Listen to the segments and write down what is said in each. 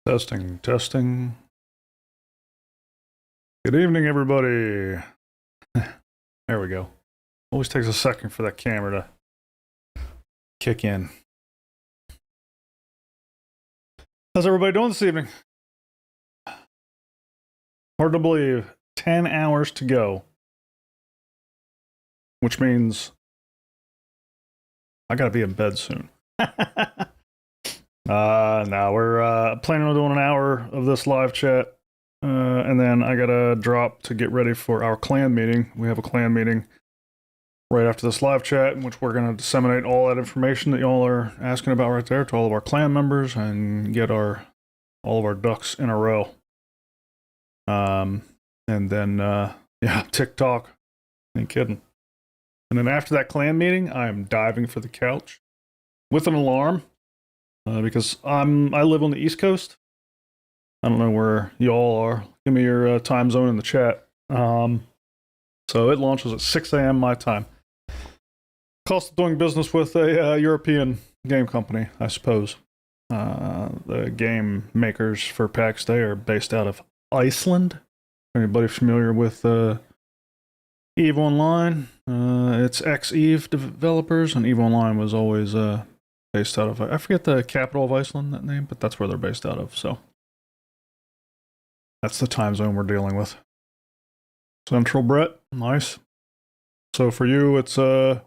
Testing, testing. Good evening, everybody. There we go. Always takes a second for that camera to kick in. How's everybody doing this evening? Hard to believe. 10 hours to go. Which means I gotta be in bed soon. No, we're planning on doing an hour of this live chat. And then I gotta drop to get ready for our clan meeting. We have a clan meeting right after this live chat in which we're gonna disseminate all that information that y'all are asking about right there to all of our clan members and get all of our ducks in a row. And then yeah, TikTok. Ain't kidding. And then after that clan meeting, I am diving for the couch with an alarm. Because I live on the East Coast. I don't know where y'all are. Give me your time zone in the chat. So it launches at 6 a.m. my time. Cost of doing business with a European game company, I suppose. The game makers for PAX Day are based out of Iceland. Anybody familiar with EVE Online? It's ex-EVE developers, and EVE Online was always based out of, I forget the capital of Iceland, that name, but that's where they're based out of, so. That's the time zone we're dealing with. Central, Brett, nice. So for you, it's, what,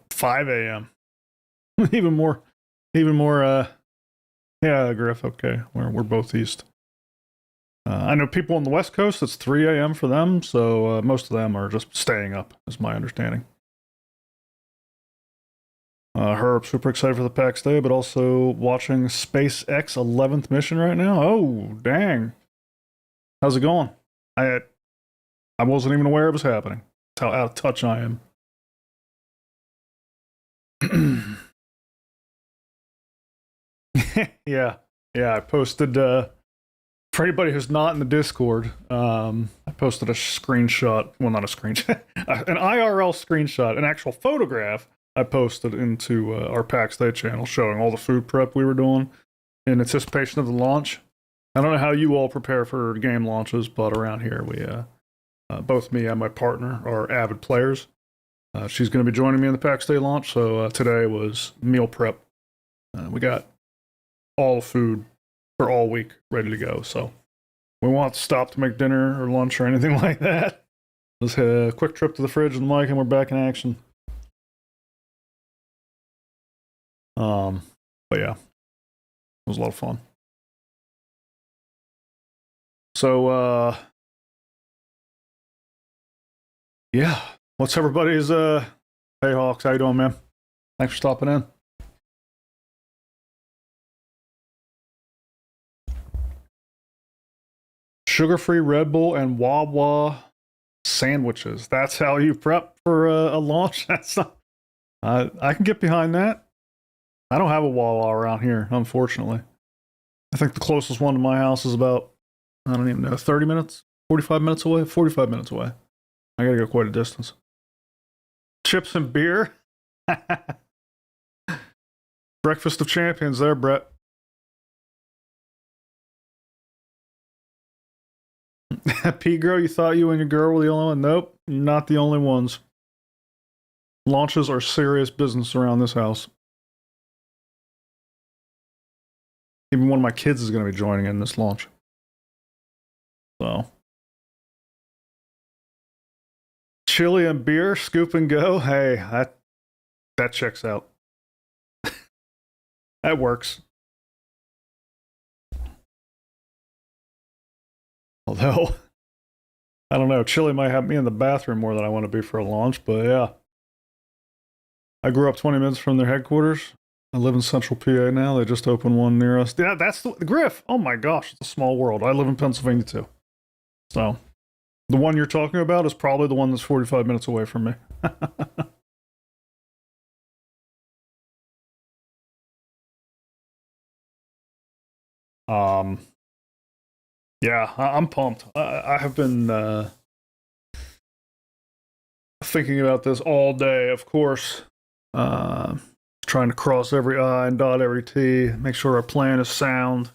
5 a.m.? even more, yeah, Griff, okay, we're both east. I know people on the West Coast, it's 3 a.m. for them, so most of them are just staying up, is my understanding. Herb, super excited for the PAX Day, but also watching SpaceX 11th mission right now. Oh, dang. How's it going? I wasn't even aware it was happening. That's how out of touch I am. Yeah, I posted, for anybody who's not in the Discord, I posted a screenshot, well, not a screenshot, an IRL screenshot, an actual photograph I posted into our PAX Day channel showing all the food prep we were doing in anticipation of the launch. I don't know how you all prepare for game launches, but around here, we, both me and my partner are avid players. She's going to be joining me in the PAX Day launch, so today was meal prep. We got all the food for all week ready to go, so we won't stop to make dinner or lunch or anything like that. Let's hit a quick trip to the fridge with Mike and we're back in action. But yeah, it was a lot of fun. So, yeah, what's everybody's, hey Hawks, how you doing, man? Thanks for stopping in. Sugar-free Red Bull and Wawa sandwiches. That's how you prep for a launch? That's not, I can get behind that. I don't have a Wawa around here, unfortunately. I think the closest one to my house is about, I don't even know, 30 minutes? 45 minutes away? 45 minutes away. I gotta go quite a distance. Chips and beer? Breakfast of champions there, Brett. P-Grow, you thought you and your girl were the only one? Nope, not the only ones. Launches are serious business around this house. Even one of my kids is going to be joining in this launch. So. Chili and beer, scoop and go. Hey, that checks out. That works. Although, I don't know, chili might have me in the bathroom more than I want to be for a launch, but yeah. I grew up 20 minutes from their headquarters. I live in Central PA now. They just opened one near us. Yeah, that's the Griff. Oh my gosh, it's a small world. I live in Pennsylvania too. So, the one you're talking about is probably the one that's 45 minutes away from me. Yeah, I'm pumped. I have been thinking about this all day, of course. trying to cross every I and dot every T, make sure our plan is sound.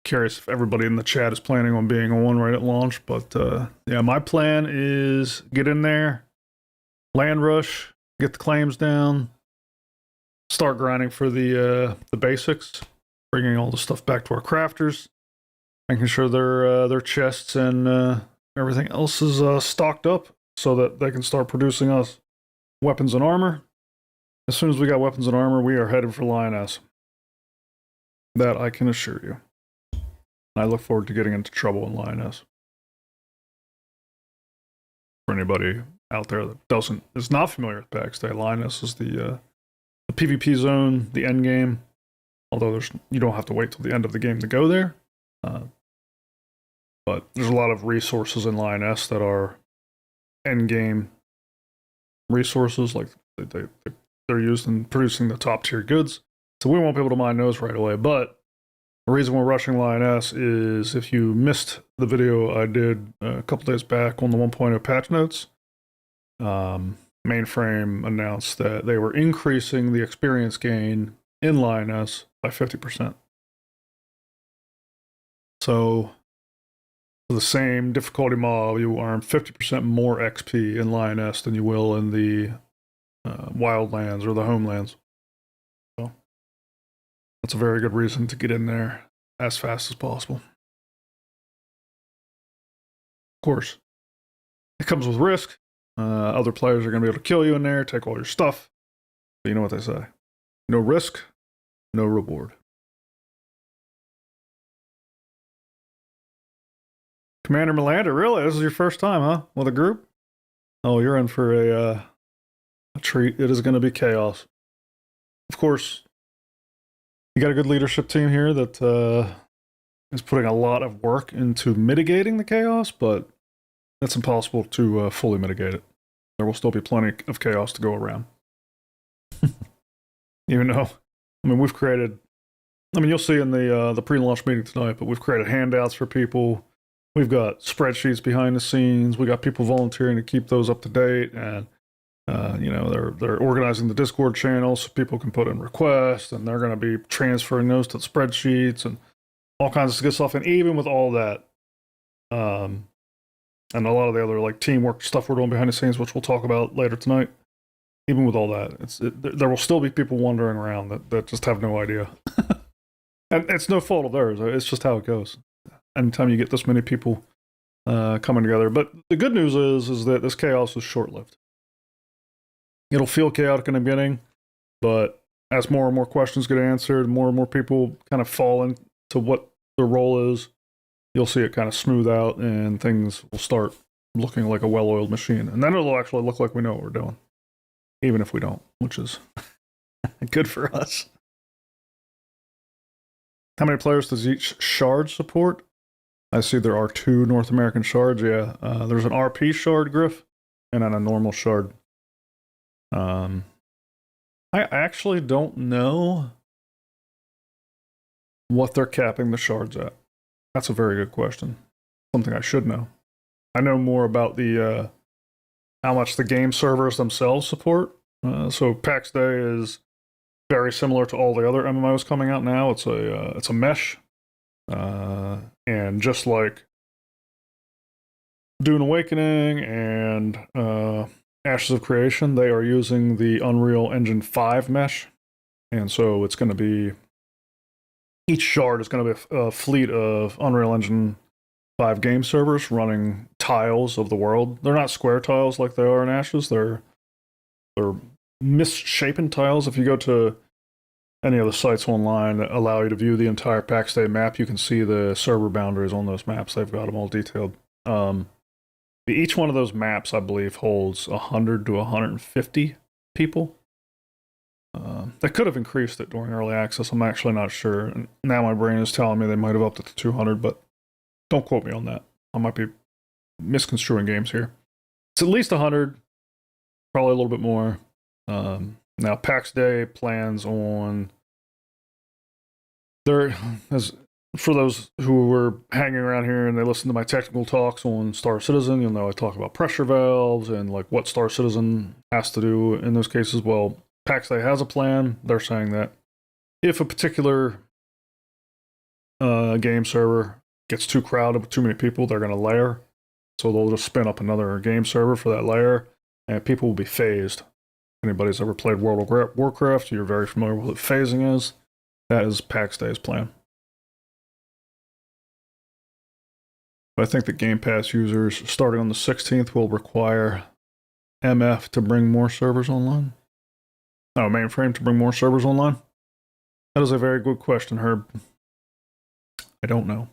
Curious if everybody in the chat is planning on being on right at launch, but yeah, my plan is get in there, land rush, get the claims down, start grinding for the basics, bringing all the stuff back to our crafters, making sure their chests and everything else is stocked up so that they can start producing us weapons and armor. As soon as we got weapons and armor, we are headed for Lioness. That I can assure you. I look forward to getting into trouble in Lioness. For anybody out there that is not familiar with PAX Day, Lioness is the PvP zone, the end game. Although you don't have to wait till the end of the game to go there. But there's a lot of resources in Lioness that are end game resources, like they're used in producing the top tier goods. So we won't be able to mine those right away. But the reason we're rushing Lioness is if you missed the video I did a couple days back on the 1.0 patch notes, Mainframe announced that they were increasing the experience gain in Lioness by 50%. So for the same difficulty mob, you earn 50% more XP in Lioness than you will in the Wildlands or the Homelands. So that's a very good reason to get in there as fast as possible. Of course, it comes with risk. Other players are going to be able to kill you in there, take all your stuff. But you know what they say. No risk, no reward. Commander Melander, really? This is your first time, huh? With a group? Oh, you're in for a treat. It is going to be chaos. Of course, you got a good leadership team here that is putting a lot of work into mitigating the chaos, but it's impossible to fully mitigate it. There will still be plenty of chaos to go around. Even though, I mean, we've created, I mean, you'll see in the pre-launch meeting tonight, but we've created handouts for people. We've got spreadsheets behind the scenes. We got people volunteering to keep those up to date, and you know, they're organizing the Discord channel so people can put in requests, and they're going to be transferring those to the spreadsheets and all kinds of good stuff. And even with all that, and a lot of the other like teamwork stuff we're doing behind the scenes, which we'll talk about later tonight, even with all that, there will still be people wandering around that just have no idea. And it's no fault of theirs. It's just how it goes. Anytime you get this many people coming together. But the good news is that this chaos is short-lived. It'll feel chaotic in the beginning, but as more and more questions get answered, more and more people kind of fall into what their role is, you'll see it kind of smooth out and things will start looking like a well-oiled machine. And then it'll actually look like we know what we're doing, even if we don't, which is good for us. How many players does each shard support? I see there are 2 North American shards. Yeah, there's an RP shard, Griff, and then a normal shard. I actually don't know what they're capping the shards at. That's a very good question. Something I should know. I know more about the how much the game servers themselves support. So PAX Day is very similar to all the other MMOs coming out now. It's a mesh, and just like Dune Awakening and Ashes of Creation, they are using the Unreal Engine 5 mesh, and so it's going to be each shard is going to be a fleet of Unreal Engine 5 game servers running tiles of the world. They're not square tiles like they are in Ashes. They're misshapen tiles. If you go to any of the sites online that allow you to view the entire PAX Day map, you can see the server boundaries on those maps. They've got them all detailed. Each one of those maps, I believe, holds 100 to 150 people. They could have increased it during early access. I'm actually not sure. And now my brain is telling me they might have upped it to 200, but don't quote me on that. I might be misconstruing games here. It's at least 100, probably a little bit more. Now, PAX Day plans on... for those who were hanging around here and they listen to my technical talks on Star Citizen, you'll know I talk about pressure valves and like what Star Citizen has to do in those cases. Well, Pax Day has a plan. They're saying that if a particular game server gets too crowded with too many people, they're going to layer. So they'll just spin up another game server for that layer, and people will be phased. If anybody's ever played World of Warcraft, you're very familiar with what phasing is. That is Pax Day's plan. But I think that Game Pass users, starting on the 16th, will require MF to bring more servers online. Oh, Mainframe to bring more servers online? That is a very good question, Herb. I don't know.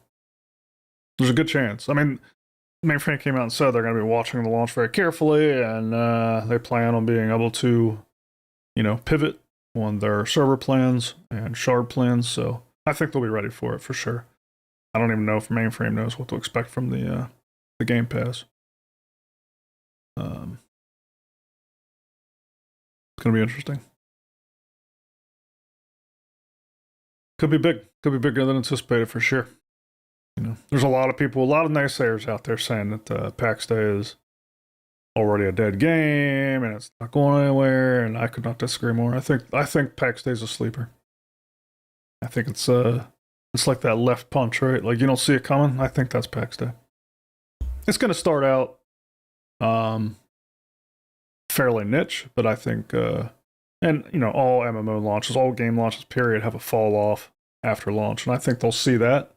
There's a good chance. I mean, Mainframe came out and said they're going to be watching the launch very carefully, and they plan on being able to, pivot on their server plans and shard plans. So I think they'll be ready for it for sure. I don't even know if Mainframe knows what to expect from the Game Pass. It's going to be interesting. Could be big. Could be bigger than anticipated for sure. There's a lot of people, a lot of naysayers out there saying that PAX Day is already a dead game and it's not going anywhere, and I could not disagree more. I think PAX Day is a sleeper. I think it's like that left punch, right? Like you don't see it coming. I think that's PAX Day. It's going to start out fairly niche, but I think, and all MMO launches, all game launches, period, have a fall off after launch, and I think they'll see that.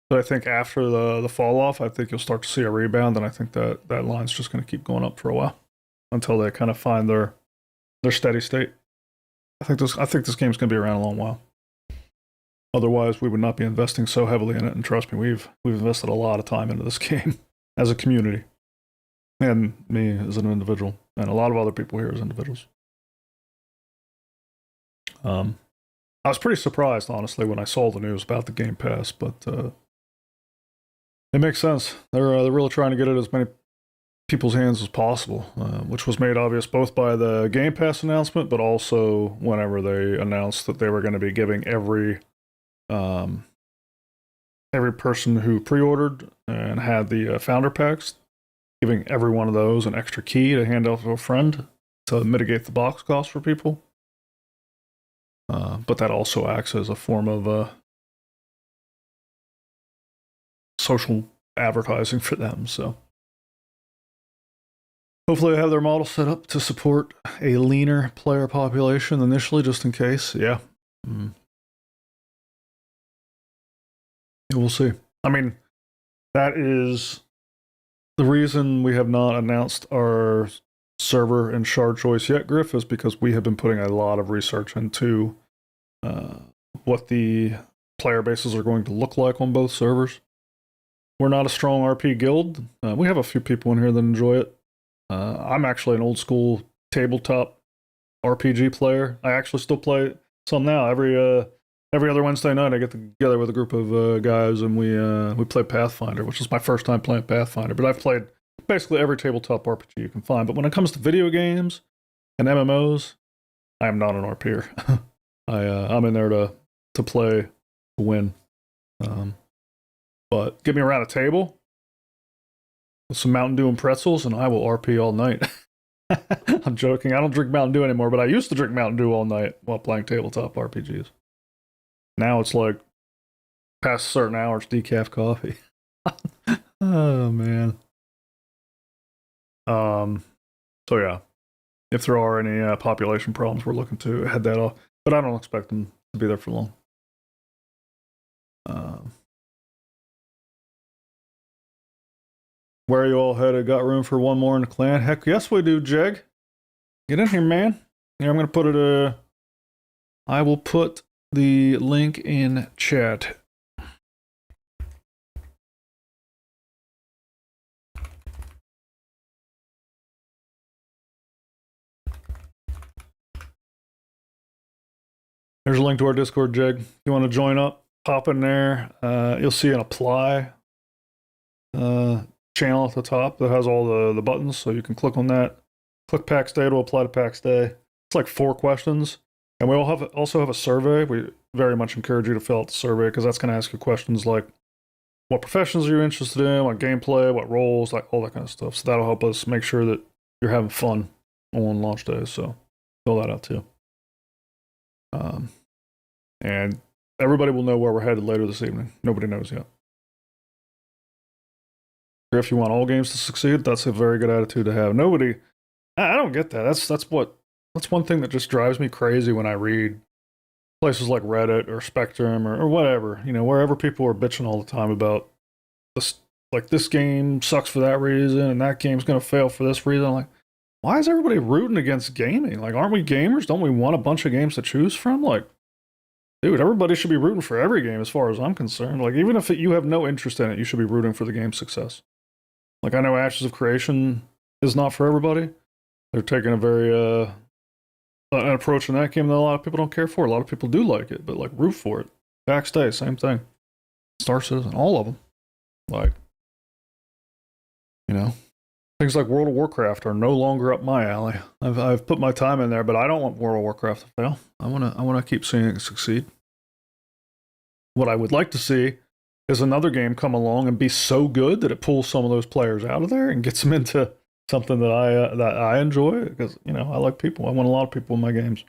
But I think after the fall off, I think you'll start to see a rebound, and I think that line's just going to keep going up for a while until they kind of find their steady state. I think this game's going to be around a long while. Otherwise, we would not be investing so heavily in it. And trust me, we've invested a lot of time into this game as a community, and me as an individual, and a lot of other people here as individuals. I was pretty surprised, honestly, when I saw the news about the Game Pass, but it makes sense. They're really trying to get it as many people's hands as possible, which was made obvious both by the Game Pass announcement, but also whenever they announced that they were going to be giving every person who pre-ordered and had the founder packs, giving every one of those an extra key to hand out to a friend to mitigate the box cost for people. But that also acts as a form of social advertising for them. So hopefully they have their model set up to support a leaner player population initially, just in case. Yeah. We'll see. I mean, that is the reason we have not announced our server and shard choice yet, Griff, is because we have been putting a lot of research into what the player bases are going to look like on both servers. We're not a strong RP guild. We have a few people in here that enjoy it. I'm actually an old school tabletop RPG player. I actually still play some now. Every other Wednesday night, I get together with a group of guys, and we play Pathfinder, which is my first time playing Pathfinder. But I've played basically every tabletop RPG you can find. But when it comes to video games and MMOs, I am not an RPer. I'm in there to play, to win. But get me around a table with some Mountain Dew and pretzels, and I will RP all night. I'm joking. I don't drink Mountain Dew anymore, but I used to drink Mountain Dew all night while playing tabletop RPGs. Now it's like past certain hours, decaf coffee. Oh man. So yeah, if there are any population problems, we're looking to head that off, but I don't expect them to be there for long. Where are you all headed? Got room for one more in the clan? Heck yes, we do, Jeg. Get in here, man. Here, I'm gonna put it. I will put the link in chat. There's a link to our Discord, Jeg. If you want to join up, pop in there. You'll see an apply channel at the top that has all the buttons, so you can click on that. Click PAX Day to apply to PAX Day. It's like 4 questions. And we also have a survey. very much encourage you to fill out the survey because that's going to ask you questions like what professions are you interested in, what gameplay, what roles, like all that kind of stuff. So that'll help us make sure that you're having fun on launch day. So fill that out too. And everybody will know where we're headed later this evening. Nobody knows yet. If you want all games to succeed, that's a very good attitude to have. Nobody, I don't get that. That's one thing that just drives me crazy when I read places like Reddit or Spectrum or whatever, you know, wherever people are bitching all the time about this, like this game sucks for that reason and that game's going to fail for this reason. I'm like, why is everybody rooting against gaming? Like, aren't we gamers? Don't we want a bunch of games to choose from? Like, dude, everybody should be rooting for every game as far as I'm concerned. Like, even if you have no interest in it, you should be rooting for the game's success. Like, I know Ashes of Creation is not for everybody. They're taking a very, an approach in that game that a lot of people don't care for. A lot of people do like it, but like root for it. Backstay, same thing. Star Citizen, all of them. Like, you know, things like World of Warcraft are no longer up my alley. I've put my time in there, but I don't want World of Warcraft to fail. I wanna keep seeing it succeed. What I would like to see is another game come along and be so good that it pulls some of those players out of there and gets them into something that I enjoy because you know I like people. I want a lot of people in my games,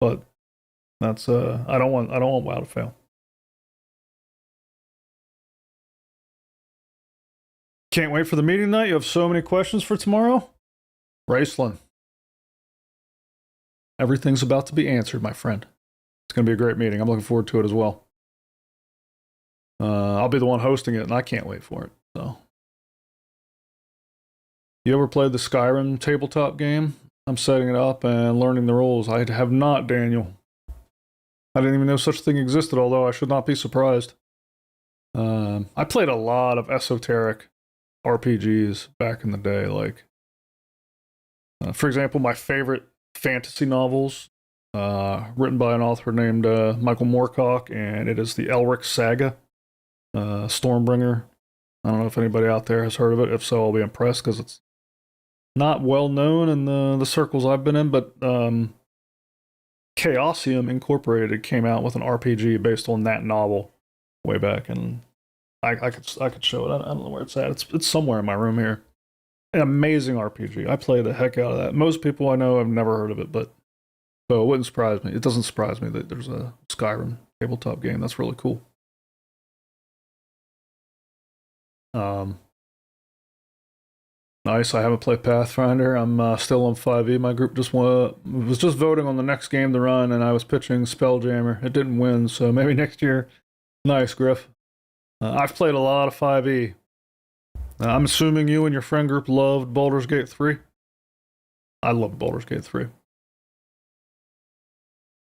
but that's I don't want WoW to fail. Can't wait for the meeting night. You have so many questions for tomorrow, Raceland. Everything's about to be answered, my friend. It's going to be a great meeting. I'm looking forward to it as well. I'll be the one hosting it, and I can't wait for it. So. You ever played the Skyrim tabletop game? I'm setting it up and learning the rules. I have not, Daniel. I didn't even know such a thing existed, although I should not be surprised. I played a lot of esoteric RPGs back in the day. Like, for example, my favorite fantasy novels, written by an author named Michael Moorcock, and it is the Elric Saga, Stormbringer. I don't know if anybody out there has heard of it. If so, I'll be impressed because it's not well known in the circles I've been in, but Chaosium Incorporated came out with an RPG based on that novel way back, and I could show it. I don't know where it's at. It's somewhere in my room here. An amazing RPG. I play the heck out of that. Most people I know have never heard of it, but so it wouldn't surprise me. It doesn't surprise me that there's a Skyrim tabletop game. That's really cool. Nice. I haven't played Pathfinder. I'm still on 5e. My group was just voting on the next game to run, and I was pitching Spelljammer. It didn't win, so maybe next year. Nice, Griff. I've played a lot of 5e. I'm assuming you and your friend group loved Baldur's Gate 3. I loved Baldur's Gate 3.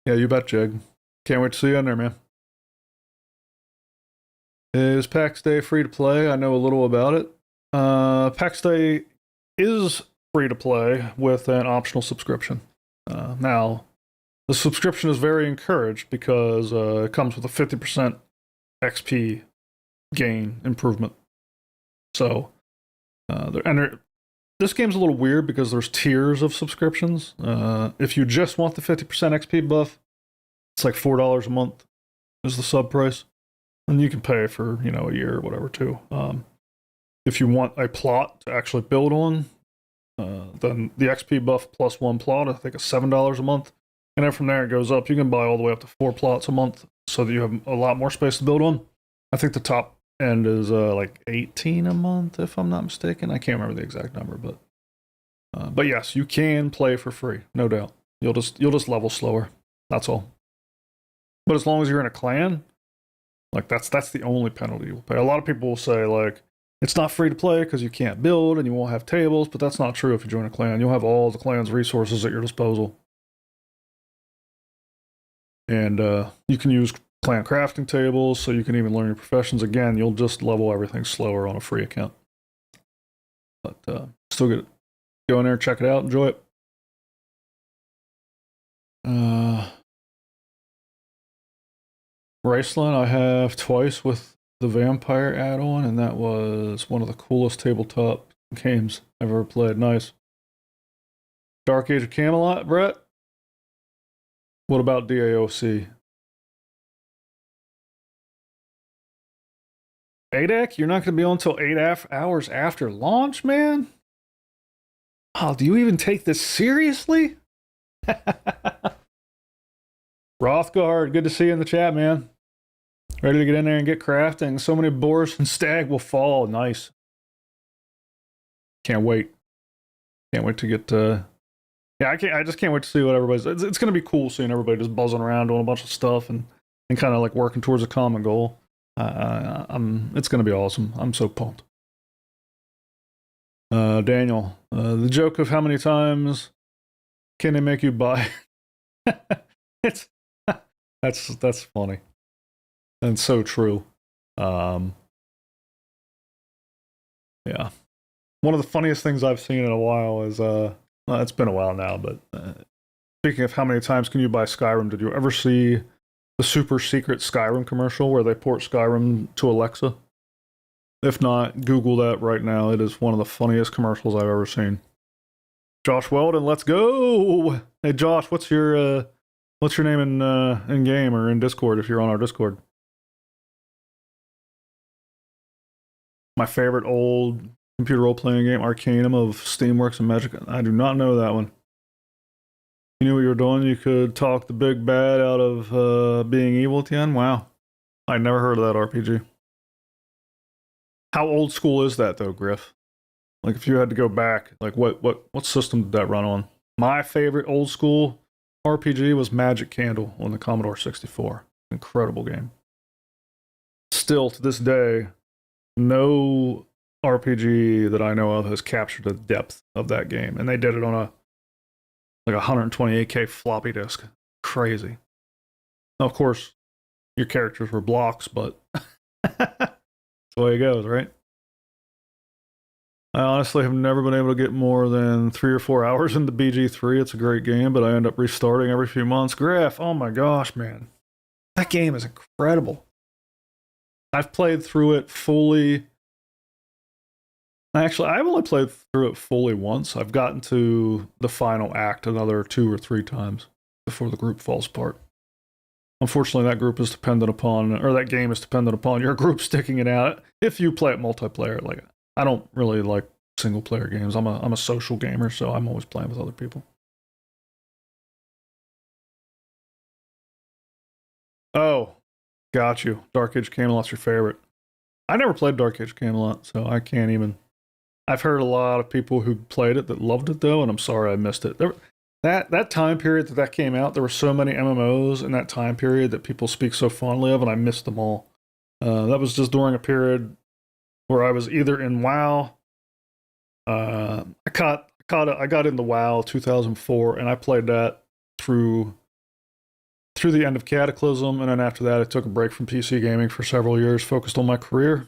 Yeah, you bet, Jig. Can't wait to see you in there, man. Is PAX Day free to play? I know a little about it. PAX Day is free to play with an optional subscription. Now, the subscription is very encouraged because it comes with a 50% XP gain improvement. So, this game's a little weird because there's tiers of subscriptions. If you just want the 50% XP buff, it's like $4 a month is the sub price. And you can pay for, you know, a year or whatever too. If you want a plot to actually build on, then the XP buff plus one plot, I think is $7 a month. And then from there it goes up. You can buy all the way up to 4 plots a month so that you have a lot more space to build on. I think the top end is like 18 a month, if I'm not mistaken. I can't remember the exact number, but yes, you can play for free, no doubt. You'll just level slower. That's all. But as long as you're in a clan, like that's the only penalty you'll pay. A lot of people will say like it's not free to play because you can't build and you won't have tables, but that's not true if you join a clan. You'll have all the clan's resources at your disposal. And you can use clan crafting tables, so you can even learn your professions. Again, you'll just level everything slower on a free account. But still good. Go in there, check it out, enjoy it. Raceland, I have twice with the vampire add-on, and that was one of the coolest tabletop games I've ever played. Nice. Dark Age of Camelot, Brett? What about DAOC? ADEC, you're not going to be on until 8 hours after launch, man? Oh, do you even take this seriously? Rothgard, good to see you in the chat, man. Ready to get in there and get crafting. So many boars and stag will fall. Nice. Can't wait. Can't wait to get yeah, I just can't wait to see what everybody's it's gonna be cool seeing everybody just buzzing around doing a bunch of stuff and kind of like working towards a common goal. It's gonna be awesome. I'm so pumped. Daniel, the joke of how many times can they make you buy? It's that's funny and so true. Yeah, one of the funniest things I've seen in a while is well, it's been a while now, but speaking of how many times can you buy Skyrim, did you ever see the super secret Skyrim commercial where they port Skyrim to Alexa? If not, Google that right now. It is one of the funniest commercials I've ever seen. Josh Weldon, let's go! Hey Josh, what's your name in game or in Discord if you're on our Discord? My favorite old computer role-playing game, Arcanum of Steamworks and Magic. I do not know that one. You knew what you were doing? You could talk the big bad out of being evil at the end? Wow. I never heard of that RPG. How old school is that though, Griff? Like if you had to go back, like what system did that run on? My favorite old school RPG was Magic Candle on the Commodore 64. Incredible game. Still to this day, no RPG that I know of has captured the depth of that game, and they did it on a 128K floppy disk. Crazy. Now, of course, your characters were blocks, but that's the way it goes, right? I honestly have never been able to get more than 3 or 4 hours into BG3. It's a great game, but I end up restarting every few months. Griff, oh my gosh, man. That game is incredible. I've played through it fully. Actually, I've only played through it fully once. I've gotten to the final act another 2 or 3 times before the group falls apart. Unfortunately, that group is dependent upon, or that game is dependent upon your group sticking it out. If you play it multiplayer, like I don't really like single player games. I'm a social gamer, so I'm always playing with other people. Oh, got you. Dark Age Camelot's your favorite. I never played Dark Age Camelot, so I can't even. I've heard a lot of people who played it that loved it though, and I'm sorry I missed it. That time period that came out, there were so many MMOs in that time period that people speak so fondly of, and I missed them all. That was just during a period where I was either in WoW. I got into WoW 2004, and I played that through the end of Cataclysm, and then after that, I took a break from PC gaming for several years, focused on my career.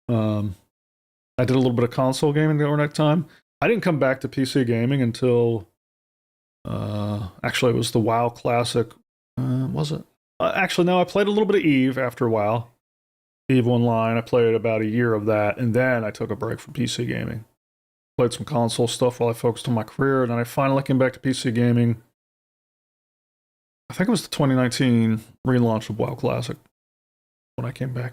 I did a little bit of console gaming during that time. I didn't come back to PC gaming until actually it was the WoW Classic. Was it? Actually, no, I played a little bit of EVE after WoW. EVE Online, I played about a year of that, and then I took a break from PC gaming. Played some console stuff while I focused on my career, and then I finally came back to PC gaming. I think it was the 2019 relaunch of WoW Classic when I came back.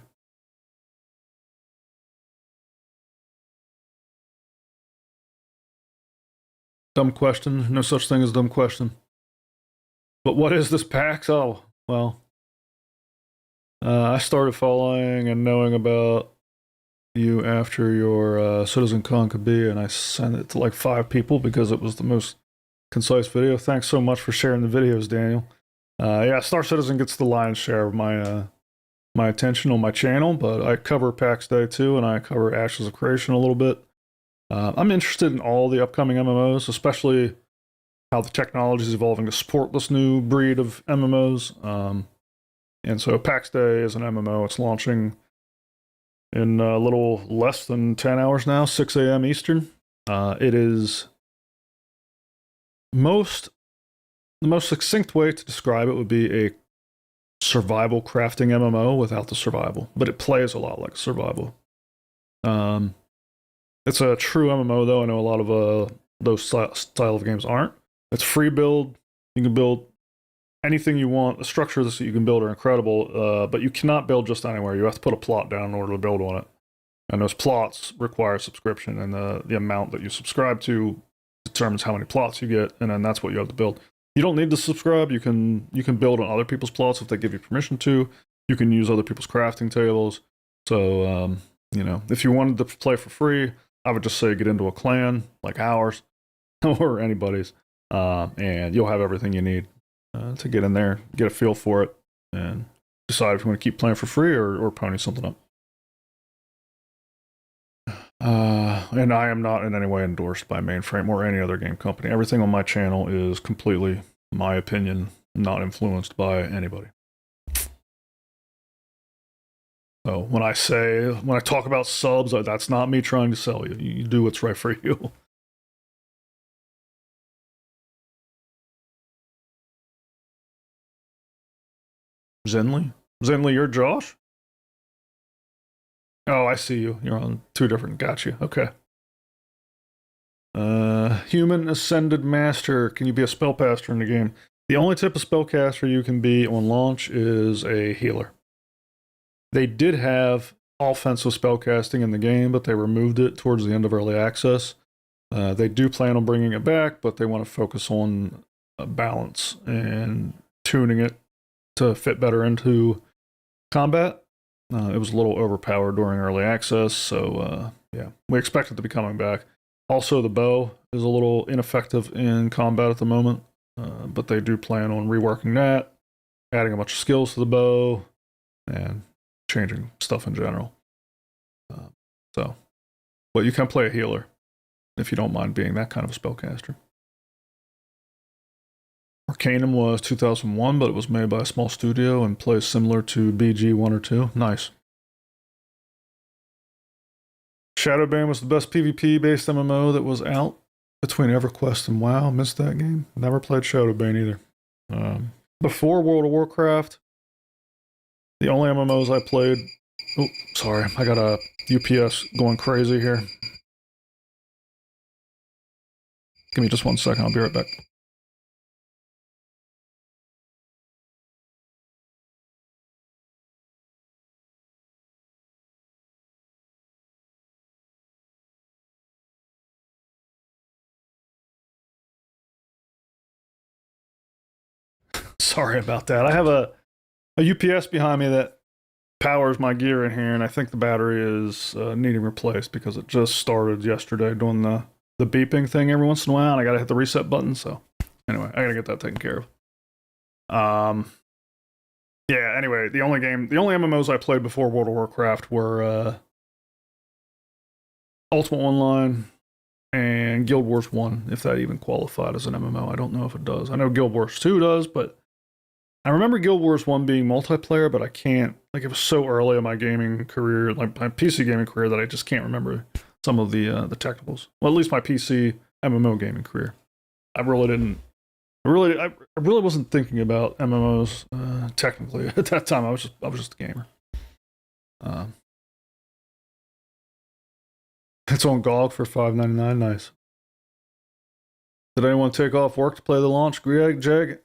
Dumb question. No such thing as dumb question. But what is this PAX? Oh, well. I started following and knowing about you after your CitizenCon Kabia, and I sent it to like 5 people because it was the most concise video. Thanks so much for sharing the videos, Daniel. Yeah, Star Citizen gets the lion's share of my attention on my channel, but I cover PAX Day too, and I cover Ashes of Creation a little bit. I'm interested in all the upcoming MMOs, especially how the technology is evolving to support this new breed of MMOs. And so PAX Day is an MMO. It's launching in a little less than 10 hours now, 6 a.m. Eastern. It is the most succinct way to describe it would be a survival crafting MMO without the survival, but it plays a lot like survival. It's a true MMO though. I know a lot of those style of games aren't. It's free build. You can build anything you want. The structures that you can build are incredible, but you cannot build just anywhere. You have to put a plot down in order to build on it. And those plots require subscription, and the amount that you subscribe to determines how many plots you get, and then that's what you have to build. You don't need to subscribe. You can build on other people's plots if they give you permission to. You can use other people's crafting tables. So, if you wanted to play for free, I would just say get into a clan like ours or anybody's, and you'll have everything you need to get in there, get a feel for it, and decide if you want to keep playing for free or pony something up. And I am not in any way endorsed by Mainframe or any other game company. Everything on my channel is completely my opinion, not influenced by anybody. So when I talk about subs, that's not me trying to sell you. You do what's right for you. Zenly, you're Josh? Oh, I see you. You're on two different. Gotcha. Okay. Human Ascended Master. Can you be a spellcaster in the game? The only type of spellcaster you can be on launch is a healer. They did have offensive spellcasting in the game, but they removed it towards the end of early access. They do plan on bringing it back, but they want to focus on balance and tuning it to fit better into combat. It was a little overpowered during early access, so yeah, we expect it to be coming back. Also, the bow is a little ineffective in combat at the moment, but they do plan on reworking that, adding a bunch of skills to the bow, and changing stuff in general. But you can play a healer if you don't mind being that kind of a spellcaster. Arcanum was 2001, but it was made by a small studio and plays similar to BG 1 or 2. Nice. Shadowbane was the best PvP-based MMO that was out between EverQuest and WoW. Missed that game. Never played Shadowbane either. Before World of Warcraft, the only MMOs I played... Oh, sorry. I got a UPS going crazy here. Give me just 1 second. I'll be right back. Sorry about that. I have a UPS behind me that powers my gear in here, and I think the battery is needing replaced because it just started yesterday doing the beeping thing every once in a while, and I gotta hit the reset button. So anyway, I gotta get that taken care of. Yeah, anyway, the only MMOs I played before World of Warcraft were Ultimate Online and Guild Wars 1, if that even qualified as an MMO. I don't know if it does. I know Guild Wars 2 does, but I remember Guild Wars 1 being multiplayer, but I can't, like, it was so early in my gaming career, like my PC gaming career, that I just can't remember some of the technicals. Well, at least my PC MMO gaming career. I really wasn't thinking about MMOs technically at that time. I was just a gamer. It's on GOG for $5.99. Nice. Did anyone take off work to play the launch? Greg, Jeg?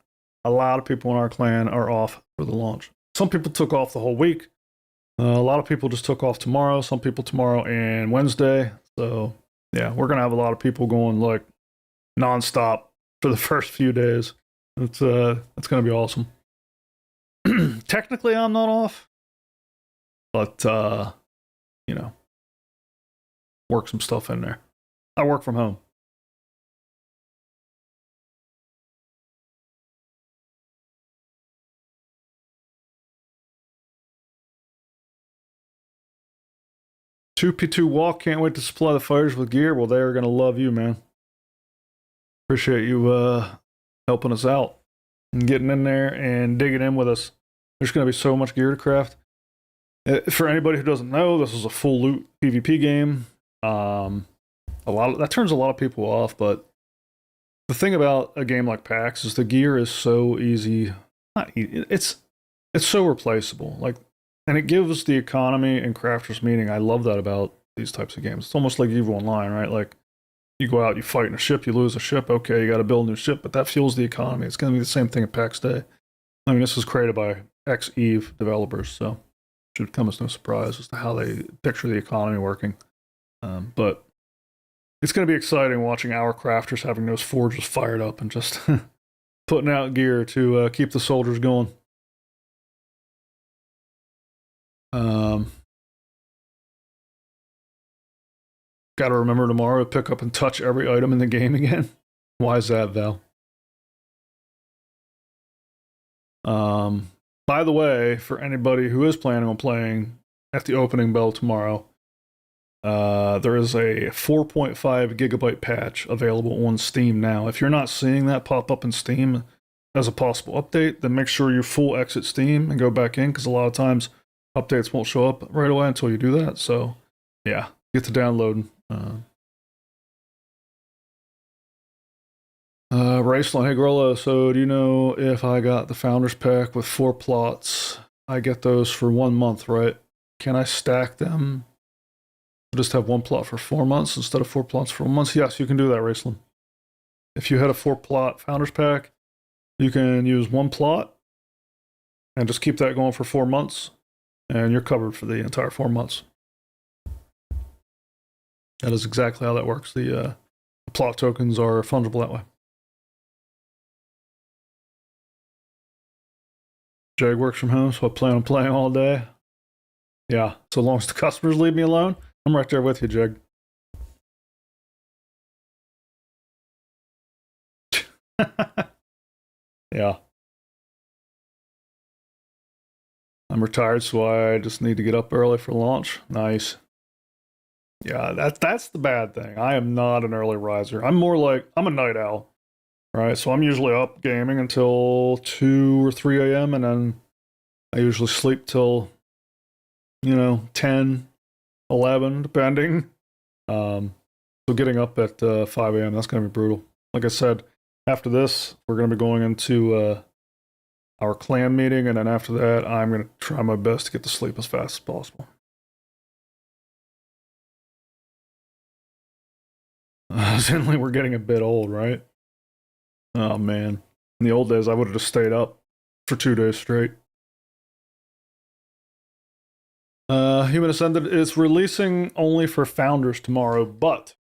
A lot of people in our clan are off for the launch. Some people took off the whole week. A lot of people just took off tomorrow. Some people tomorrow and Wednesday. So yeah, we're gonna have a lot of people going like nonstop for the first few days. It's gonna be awesome. Technically, I'm not off, but work some stuff in there. I work from home. Two P2 Walk, can't wait to supply the fighters with gear. Well, they are going to love you, man. Appreciate you helping us out and getting in there and digging in with us. There's going to be so much gear to craft. For anybody who doesn't know, this is a full loot PvP game. That turns a lot of people off, but the thing about a game like PAX is the gear is so easy. Not easy, it's so replaceable. Like, and it gives the economy and crafters meaning. I love that about these types of games. It's almost like EVO Online, right? Like, you go out, you fight in a ship, you lose a ship. Okay, you got to build a new ship, but that fuels the economy. It's going to be the same thing at PAX Day. I mean, this was created by Eve developers, so should come as no surprise as to how they picture the economy working. But it's going to be exciting watching our crafters having those forges fired up and just putting out gear to keep the soldiers going. Got to remember tomorrow to pick up and touch every item in the game again. Why is that, Val? By the way, for anybody who is planning on playing at the opening bell tomorrow, there is a 4.5 gigabyte patch available on Steam now. If you're not seeing that pop up in Steam as a possible update, then make sure you full exit Steam and go back in, because a lot of times updates won't show up right away until you do that. So, yeah, get to download. Raceland, hey Gorilla, so do you know if I got the Founders Pack with 4 plots, I get those for 1 month, right? Can I stack them? Just have 1 plot for 4 months instead of 4 plots for 1 month? Yes, you can do that, Raceland. If you had a 4 plot Founders Pack, you can use 1 plot and just keep that going for 4 months, and you're covered for the entire 4 months. That is exactly how that works. The plot tokens are fungible that way. Jag works from home, so I plan on playing all day. Yeah, so long as the customers leave me alone, I'm right there with you, Jag. Yeah. I'm retired, so I just need to get up early for launch. Nice. Yeah, that's the bad thing. I am not an early riser. I'm more like, I'm a night owl, right? So I'm usually up gaming until 2 or 3 a.m. and then I usually sleep till, 10, 11, depending. So getting up at 5 a.m., that's going to be brutal. Like I said, after this, we're going to be going into our clan meeting, and then after that, I'm going to try my best to get to sleep as fast as possible. Suddenly, we're getting a bit old, right? Oh, man. In the old days, I would have just stayed up for 2 days straight. Human Ascended is releasing only for founders tomorrow, but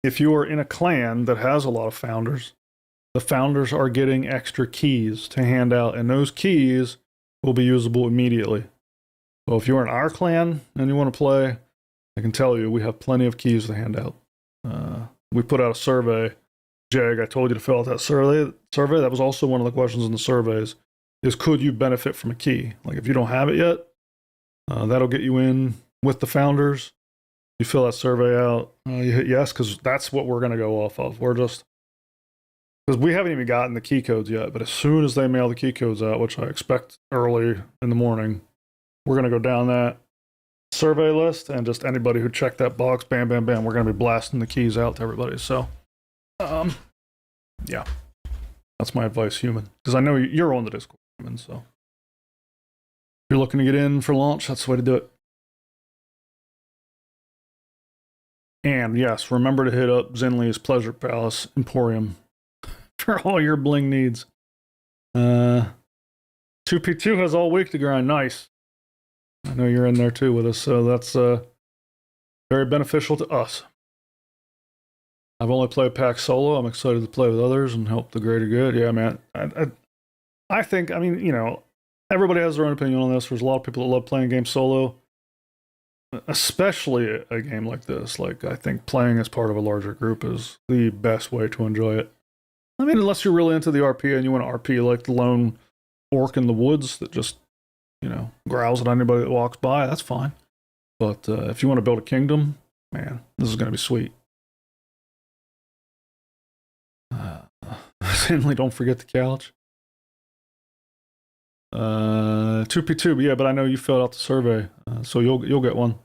if you are in a clan that has a lot of founders, the founders are getting extra keys to hand out, and those keys will be usable immediately. So if you're in our clan and you want to play, I can tell you we have plenty of keys to hand out. We put out a survey. Jag, I told you to fill out that survey. That was also one of the questions in the surveys, is could you benefit from a key? Like if you don't have it yet, that'll get you in with the founders. You fill that survey out, you hit yes, because that's what we're going to go off of. We're just, because we haven't even gotten the key codes yet, but as soon as they mail the key codes out, which I expect early in the morning, we're going to go down that survey list, and just anybody who checked that box, bam, bam, bam, we're going to be blasting the keys out to everybody. So, yeah, that's my advice, Human, because I know you're on the Discord, Human, so if you're looking to get in for launch, that's the way to do it. And yes, remember to hit up Zinli's Pleasure Palace Emporium for all your bling needs. 2P2 has all week to grind. Nice. I know you're in there too with us, so that's very beneficial to us. I've only played pack solo. I'm excited to play with others and help the greater good. Yeah, man. I think, I mean, everybody has their own opinion on this. There's a lot of people that love playing games solo, especially a game like this. Like, I think playing as part of a larger group is the best way to enjoy it. I mean, unless you're really into the RP and you want to RP like the lone orc in the woods that just, growls at anybody that walks by, that's fine. But if you want to build a kingdom, man, this is going to be sweet. Certainly don't forget the couch. 2P2, but yeah, but I know you filled out the survey, so you'll get one.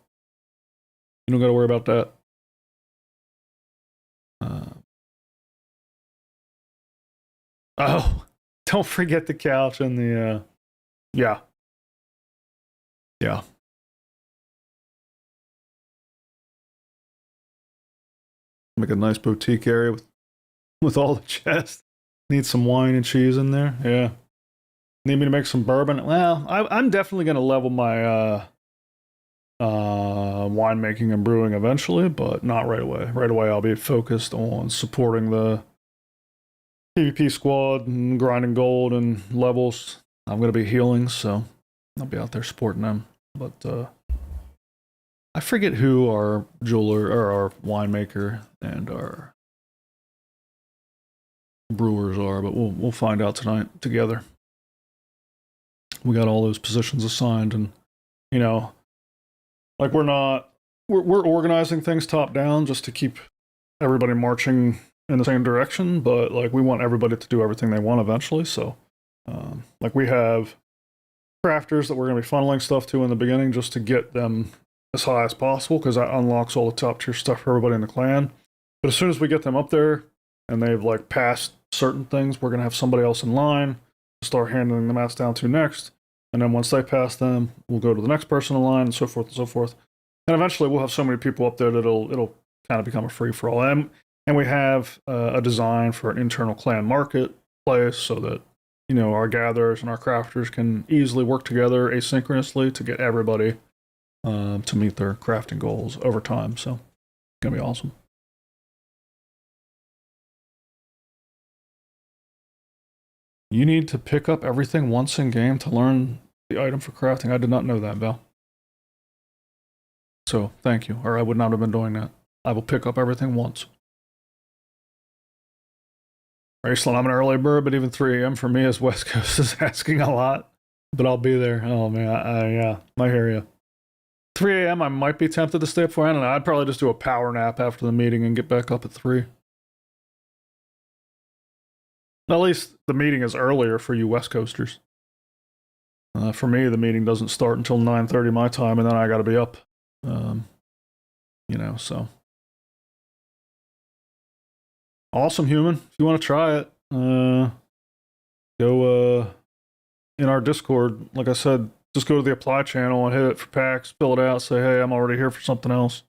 You don't got to worry about that. Oh, don't forget the couch and the yeah. Make a nice boutique area with all the chests. Need some wine and cheese in there. Yeah. Need me to make some bourbon? Well, I'm definitely going to level my winemaking and brewing eventually, but not right away. Right away, I'll be focused on supporting the PvP squad and grinding gold and levels. I'm going to be healing, so I'll be out there supporting them. But I forget who our jeweler or our winemaker and our brewers are, but we'll find out tonight together. We got all those positions assigned, and you know, like we're organizing things top down just to keep everybody marching in the same direction, but like we want everybody to do everything they want eventually. So like we have crafters that we're going to be funneling stuff to in the beginning just to get them as high as possible, because that unlocks all the top tier stuff for everybody in the clan. But as soon as we get them up there and they've like passed certain things, we're going to have somebody else in line to start handing the mats down to next. And then once they pass them, we'll go to the next person in line, and so forth and so forth. And eventually we'll have so many people up there that it'll kind of become a free-for-all. And we have a design for an internal clan marketplace so that, you know, our gatherers and our crafters can easily work together asynchronously to get everybody to meet their crafting goals over time. So it's going to be awesome. You need to pick up everything once in game to learn the item for crafting. I did not know that, Val. So thank you, or I would not have been doing that. I will pick up everything once. Raceland, I'm an early bird, but even 3 a.m. for me as West Coast is asking a lot. But I'll be there. Oh man, yeah, I hear you. 3 a.m. I might be tempted to stay up for. I don't know. I'd probably just do a power nap after the meeting and get back up at 3. At least the meeting is earlier for you West Coasters. For me, the meeting doesn't start until 9:30 my time, and then I got to be up. You know, so awesome, human. If you want to try it, go in our Discord. Like I said, just go to the apply channel and hit it for packs, fill it out, say, hey, I'm already here for something else.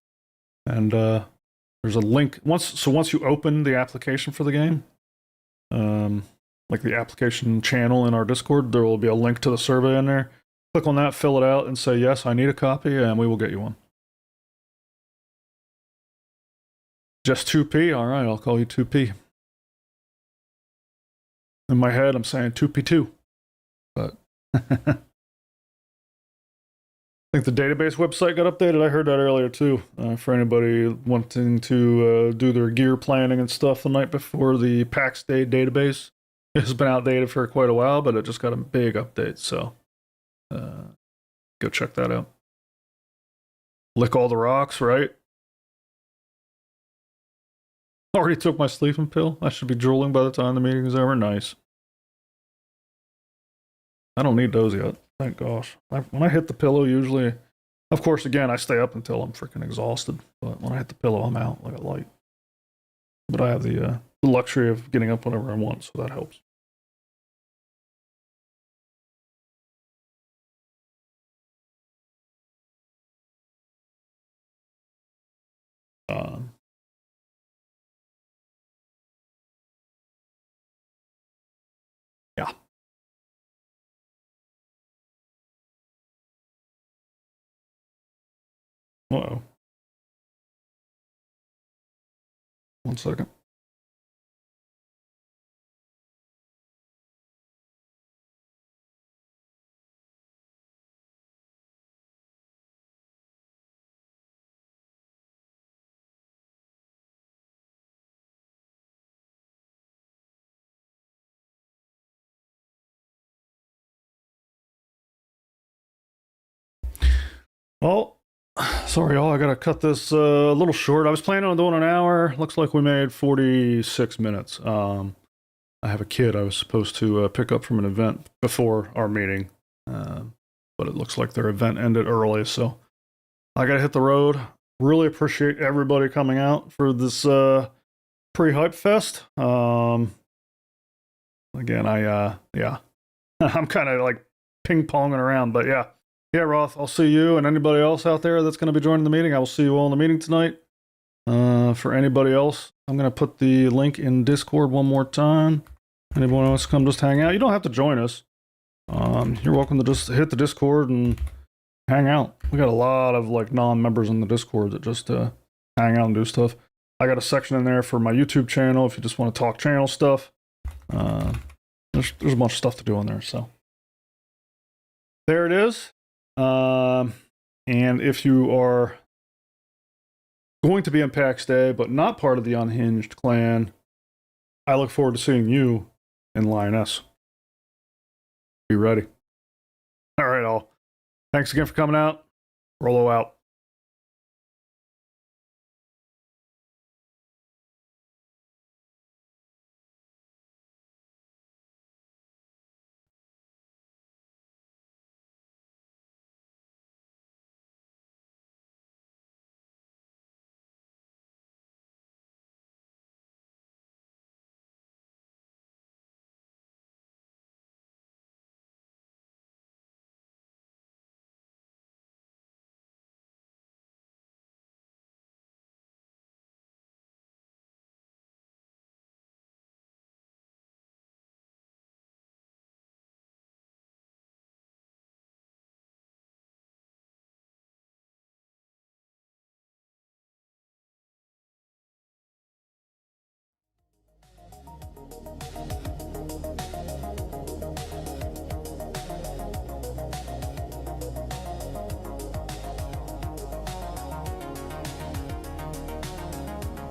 And there's a link. Once you open the application for the game, like the application channel in our Discord, there will be a link to the survey in there. Click on that, fill it out, and say, yes, I need a copy, and we will get you one. Just 2P? All right, I'll call you 2P. In my head, I'm saying 2P2. But I think the database website got updated. I heard that earlier too. For anybody wanting to do their gear planning and stuff the night before, the PAX Day database has been outdated for quite a while, but it just got a big update. So go check that out. Lick all the rocks, right? Already took my sleeping pill. I should be drooling by the time the meeting is over. Nice. I don't need those yet. Thank gosh. When I hit the pillow, usually, of course, again, I stay up until I'm freaking exhausted. But when I hit the pillow, I'm out like a light. But I have the luxury of getting up whenever I want, so that helps. Yeah. Uh-oh. 1 second. Well, sorry, y'all. I gotta cut this a little short. I was planning on doing an hour. Looks like we made 46 minutes. I have a kid I was supposed to pick up from an event before our meeting, but it looks like their event ended early, so I gotta hit the road. Really appreciate everybody coming out for this pre-hype fest. Again, yeah, I'm kind of like ping-ponging around, but yeah. Yeah, Roth, I'll see you and anybody else out there that's going to be joining the meeting. I will see you all in the meeting tonight. For anybody else, I'm going to put the link in Discord one more time. Anyone wants to come just hang out? You don't have to join us. You're welcome to just hit the Discord and hang out. We got a lot of like non-members in the Discord that just hang out and do stuff. I got a section in there for my YouTube channel if you just want to talk channel stuff. There's a bunch of stuff to do on there, so there it is. And if you are going to be in PAX Day but not part of the Unhinged clan, I look forward to seeing you in Lioness. Be ready. All right, all. Thanks again for coming out. Rollo out.